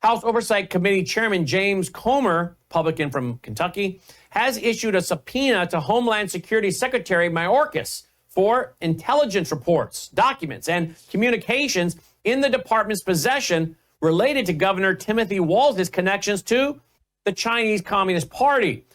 House Oversight Committee Chairman James Comer, Republican from Kentucky, has issued a subpoena to Homeland Security Secretary Mayorkas for intelligence reports, documents, and communications in the department's possession related to Governor Timothy Walz's connections to the Chinese Communist Party.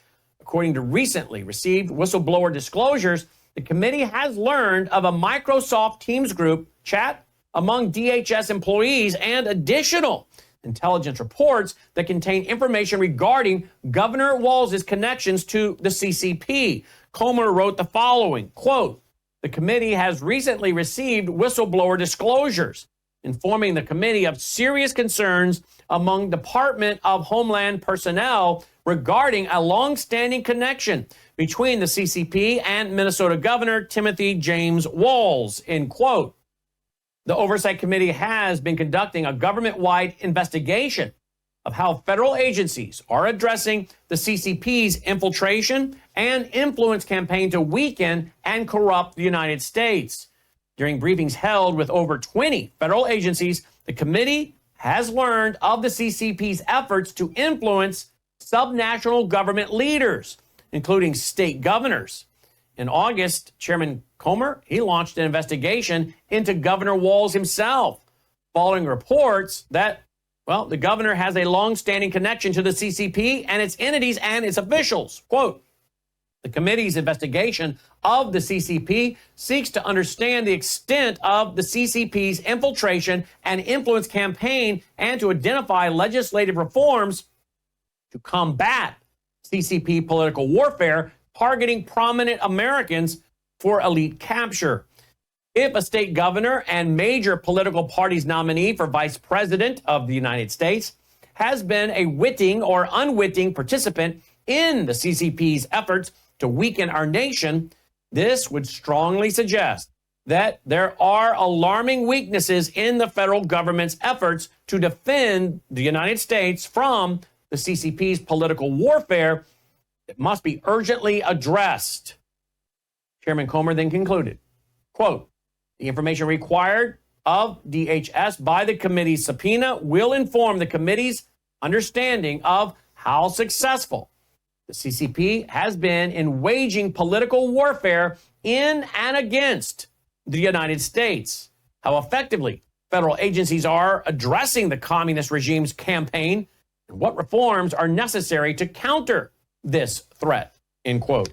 According to recently received whistleblower disclosures, the committee has learned of a Microsoft Teams group chat among DHS employees and additional intelligence reports that contain information regarding Governor Walz's connections to the CCP. Comer wrote the following, quote, "The committee has recently received whistleblower disclosures informing the committee of serious concerns among Department of Homeland personnel regarding a long-standing connection between the CCP and Minnesota Governor Timothy James Walz," end quote. The Oversight Committee has been conducting a government-wide investigation of how federal agencies are addressing the CCP's infiltration and influence campaign to weaken and corrupt the United States. During briefings held with over 20 federal agencies, the committee has learned of the CCP's efforts to influence subnational government leaders, including state governors. In August, Chairman Comer, he launched an investigation into Governor Walz himself, following reports that, well, the governor has a long-standing connection to the CCP and its entities and its officials. Quote, "The committee's investigation of the CCP seeks to understand the extent of the CCP's infiltration and influence campaign and to identify legislative reforms to combat CCP political warfare targeting prominent Americans for elite capture. If a state governor and major political party's nominee for vice president of the United States has been a witting or unwitting participant in the CCP's efforts to weaken our nation, this would strongly suggest that there are alarming weaknesses in the federal government's efforts to defend the United States from the CCP's political warfare that must be urgently addressed." Chairman Comer then concluded, quote, "The information required of DHS by the committee's subpoena will inform the committee's understanding of how successful the CCP has been in waging political warfare in and against the United States, how effectively federal agencies are addressing the communist regime's campaign, and what reforms are necessary to counter this threat," end quote.